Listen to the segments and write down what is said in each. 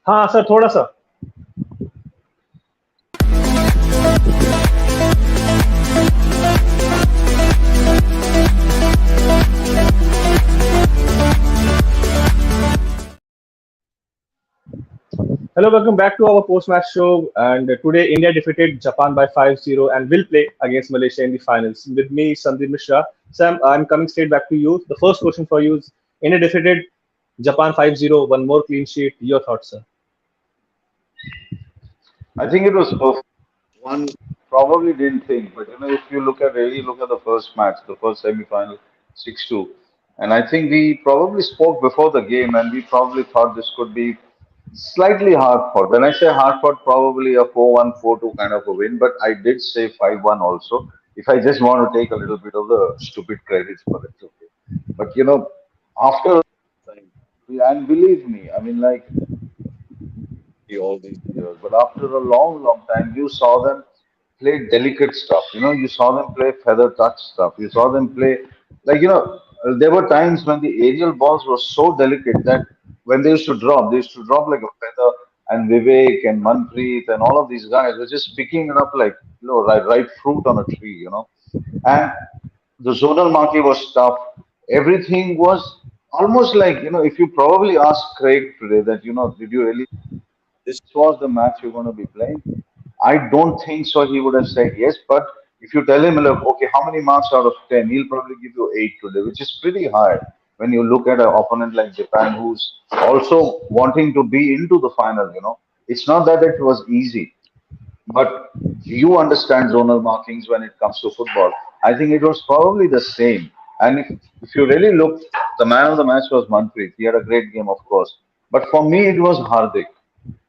हाँ सर, थोड़ा सा. Hello, welcome back to our post-match show. And today, India defeated Japan by 5-0 and will play against Malaysia in the finals. With me, Sandeep Mishra. Sam, I'm coming straight back to you. The first question for you is: India defeated Japan 5-0, one more clean sheet. Your thoughts, sir? I think it was perfect. One probably didn't think, but if you really look at the first match, the first semi-final, 6-2, and I think we probably spoke before the game, and we probably thought this could be slightly hard fought. When I say hard fought, probably a 4-1, 4-2 kind of a win, but I did say 5-1 also. If I just want to take a little bit of the stupid credits for it, okay. But after time, and believe me, I mean, like all these years. But after a long, long time, you saw them play delicate stuff. You saw them play feather touch stuff. You saw them play there were times when the aerial balls were so delicate that when they used to drop like a feather. And Vivek and Manpreet and all of these guys were just picking it up like ripe fruit on a tree. And the zonal marking was tough. Everything was almost like if you probably ask Craig today that did you really this was the match you're going to be playing? I don't think so. He would have said yes. But if you tell him, look, okay, how many marks out of 10? He'll probably give you 8 today, which is pretty high when you look at an opponent like Japan who's also wanting to be into the final. It's not that it was easy, but you understand zonal markings when it comes to football. I think it was probably the same. And if you really look, the man of the match was Manpreet. He had a great game, of course. But for me, it was Hardik.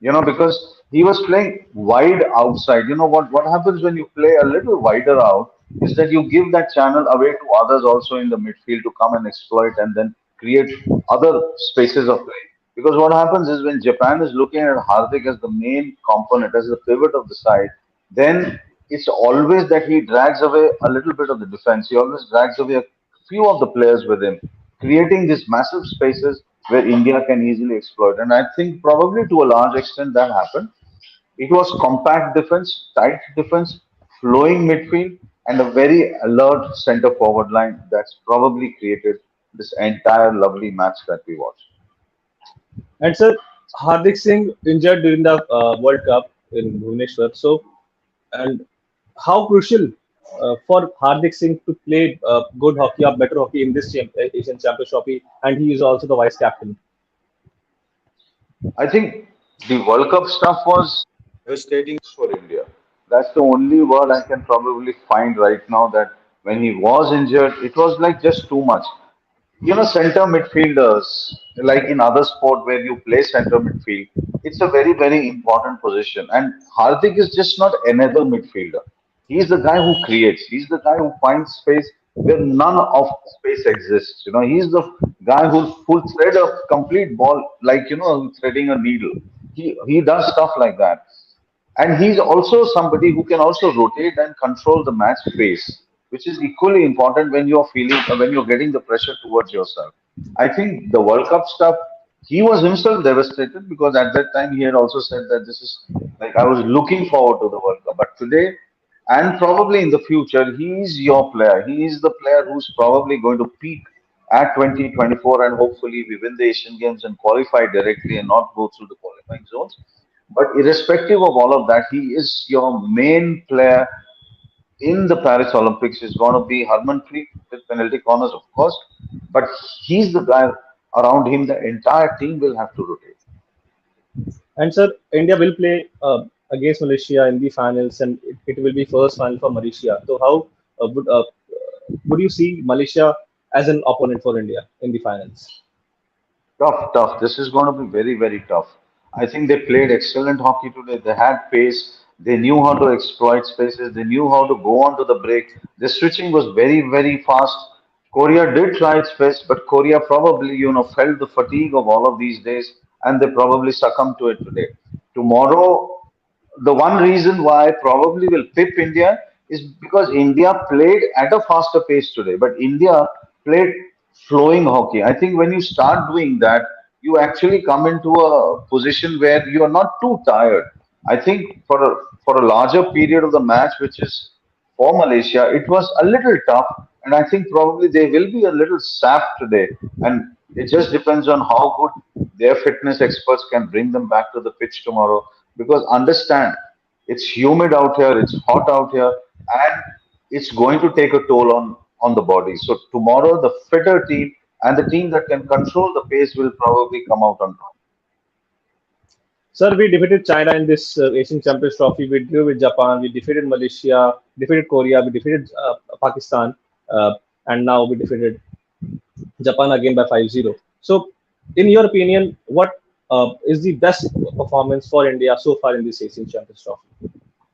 Because he was playing wide outside. What happens when you play a little wider out is that you give that channel away to others also in the midfield to come and exploit and then create other spaces of play. Because what happens is when Japan is looking at Hardik as the main component, as the pivot of the side, then it's always that he drags away a little bit of the defense. He always drags away a few of the players with him, creating these massive spaces where India can easily exploit. And I think probably to a large extent that happened. It was compact defense, tight defense, flowing midfield, and a very alert center forward line that's probably created this entire lovely match that we watched. And sir, Hardik Singh injured during the World Cup in Bhubaneswar. So, and how crucial for Hardik Singh to play good hockey or better hockey in this Asian Championship Trophy, and he is also the vice captain. I think the World Cup stuff was devastating for India. That's the only word I can probably find right now that when he was injured, it was like just too much. Center midfielders, like in other sport where you play center midfield, it's a very, very important position. And Hardik is just not another midfielder. He's the guy who creates. He's the guy who finds space where none of space exists. He's the guy who'll thread a complete ball like threading a needle. He does stuff like that. And he's also somebody who can also rotate and control the match pace, which is equally important when you're when you're getting the pressure towards yourself. I think the World Cup stuff, he was himself devastated because at that time he had also said that this is like I was looking forward to the World Cup. But today, and probably in the future, he is your player. He is the player who's probably going to peak at 2024 and hopefully we win the Asian Games and qualify directly and not go through the qualifying zones. But irrespective of all of that, he is your main player in the Paris Olympics. Is going to be Harmanpreet with penalty corners, of course, but he's the guy around him. The entire team will have to rotate. And sir, India will play against Malaysia in the finals, and it will be first final for Malaysia. So how would you see Malaysia as an opponent for India in the finals? Tough, tough. This is going to be very, very tough. I think they played excellent hockey today. They had pace. They knew how to exploit spaces. They knew how to go on to the break. The switching was very, very fast. Korea did try its best, but Korea probably, felt the fatigue of all of these days and they probably succumbed to it today. Tomorrow, the one reason why I probably will pip India is because India played at a faster pace today, but India played flowing hockey. I think when you start doing that, you actually come into a position where you are not too tired. I think for a larger period of the match, which is for Malaysia, it was a little tough, and I think probably they will be a little sapped today. And it just depends on how good their fitness experts can bring them back to the pitch tomorrow. Because understand, it's humid out here, it's hot out here, and it's going to take a toll on the body. So tomorrow, the fitter team and the team that can control the pace will probably come out on top. Sir, we defeated China in this Asian Champions Trophy. We drew with Japan. We defeated Malaysia, defeated Korea, we defeated Pakistan, and now we defeated Japan again by 5-0. So, in your opinion, what is the best performance for India so far in this Asian Champions Trophy?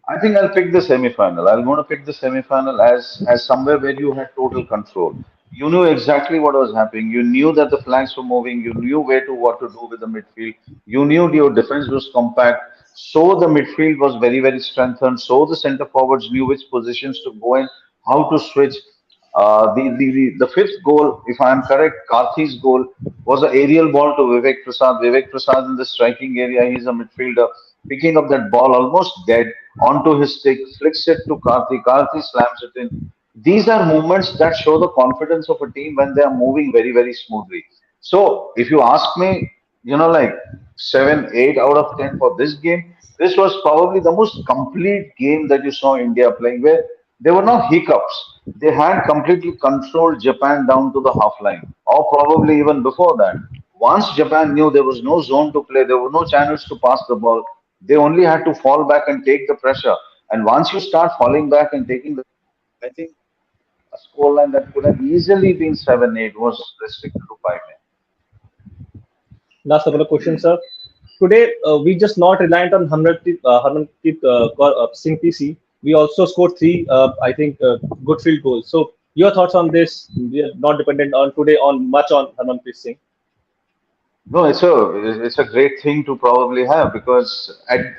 I think I'll pick the semi-final. I'll want to pick the semi-final as somewhere where you had total control. You knew exactly what was happening. You knew that the flanks were moving. You knew where to what to do with the midfield. You knew your defense was compact. So the midfield was very very strengthened. So the centre forwards knew which positions to go in, how to switch. The fifth goal, if I am correct, Karthi's goal was an aerial ball to Vivek Prasad. Vivek Prasad in the striking area, he's a midfielder, picking up that ball almost dead onto his stick, flicks it to Karthi. Karthi slams it in. These are movements that show the confidence of a team when they are moving very, very smoothly. So, if you ask me, like 7, 8 out of 10 for this game, this was probably the most complete game that you saw India playing, where there were no hiccups. They had completely controlled Japan down to the half line, or probably even before that. Once Japan knew there was no zone to play, there were no channels to pass the ball, they only had to fall back and take the pressure. And once you start falling back and taking the pressure, I think a scoreline that could have easily been 7-8 was restricted to 5. Last couple of questions, sir. Today, we just not reliant on Harmanpreet Singh PC. We also scored three, I think, good field goals. So, your thoughts on this? We are not dependent on today on much on Harmanpreet Singh. No, it's a great thing to probably have because and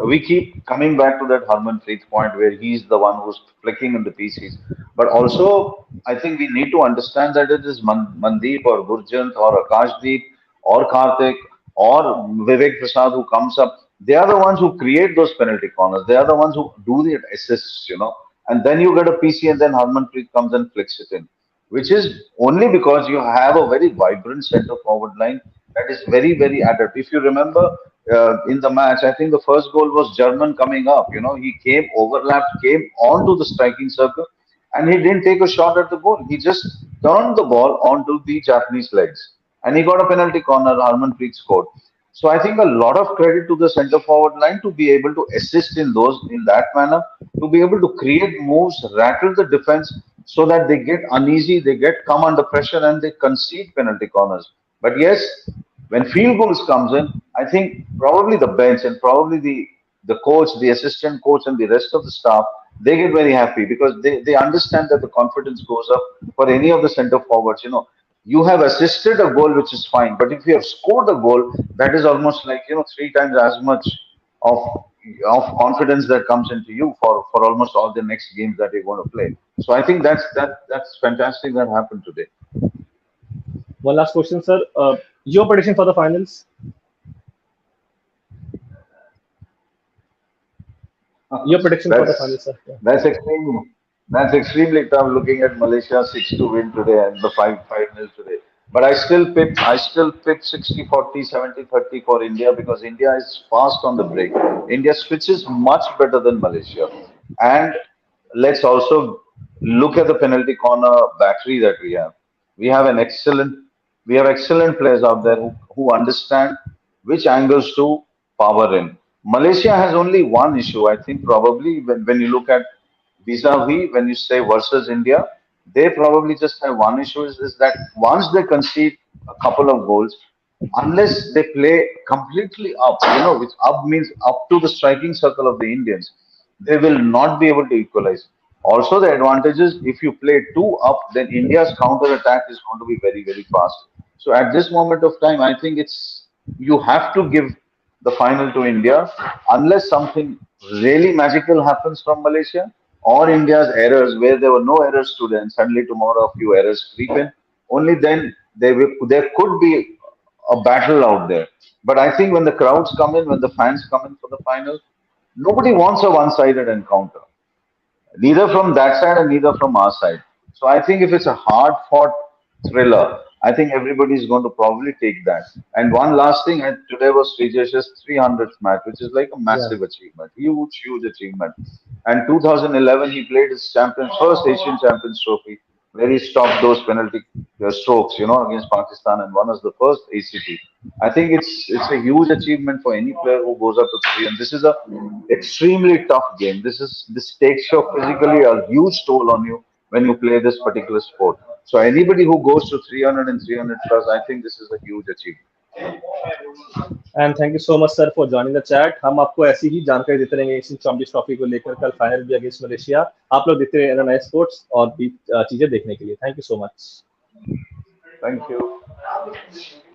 we keep coming back to that Harmanpreet point where he's the one who's flicking in the pieces. But also, I think we need to understand that it is Mandeep or Gurjant or Akashdeep or Karthik or Vivek Prasad who comes up. They are the ones who create those penalty corners. They are the ones who do the assists. And then you get a PC and then Harmanpreet comes and flicks it in, which is only because you have a very vibrant center forward line that is very, very adept. If you remember in the match, I think the first goal was German coming up. He came, overlapped, came onto the striking circle, and he didn't take a shot at the goal. He just turned the ball onto the Japanese legs, and he got a penalty corner. Harmanpreet scored. So I think a lot of credit to the center forward line to be able to assist in that manner, to be able to create moves, rattle the defense so that they get uneasy, they get come under pressure and they concede penalty corners. But yes, when field goals comes in, I think probably the bench and probably the coach, the assistant coach and the rest of the staff, they get very happy because they understand that the confidence goes up for any of the center forwards. You have assisted a goal, which is fine, but if you have scored a goal, that is almost like 3 times as much of of confidence that comes into you for almost all the next games that you're going to play. So I think that's fantastic that happened today. One last question, sir. Your prediction for the finals? Your prediction for the That's finals, sir? Yeah. that's extremely extremely tough looking at Malaysia 6-2 win today and the 5-0 today. But I still pick 60-40, 70-30 for India because India is fast on the break. India switches much better than Malaysia. And let's also look at the penalty corner battery that we have. We have an excellent we have excellent players out there who understand which angles to power in. Malaysia has only one issue, I think, probably when you look at vis-a-vis, when you say versus India, they probably just have one issue is that once they concede a couple of goals, unless they play completely up, which up means up to the striking circle of the Indians, they will not be able to equalize. Also, the advantage is if you play two up, then India's counter attack is going to be very, very fast. So at this moment of time, I think it's you have to give the final to India unless something really magical happens from Malaysia or India's errors where there were no errors today and suddenly tomorrow a few errors creep in. Only then there could be a battle out there. But I think when the crowds come in, when the fans come in for the final, nobody wants a one-sided encounter, neither from that side and neither from our side. So I think if it's a hard fought thriller, I think everybody is going to probably take that. And one last thing, today was Srijesh's 300th match, which is like a Yeah. massive achievement, huge, huge achievement. And 2011, he played his first Asian Champions Trophy, where he stopped those penalty strokes, against Pakistan and won as the first ACT. I think it's a huge achievement for any player who goes up to three. And this is a extremely tough game. This takes your physically a huge toll on you when you play this particular sport. So anybody who goes to 300 and 300 plus, I think this is a huge achievement. And thank you so much sir for joining the chat. हम आपको ऐसी ही जानकारी देते रहेंगे Asian champions trophy को लेकर। कल final भी अगेंस्ट मलेशिया। आप लोग देखते रहे नए स्पोर्ट्स और भी चीजें देखने के लिए। Thank you so much. Thank you.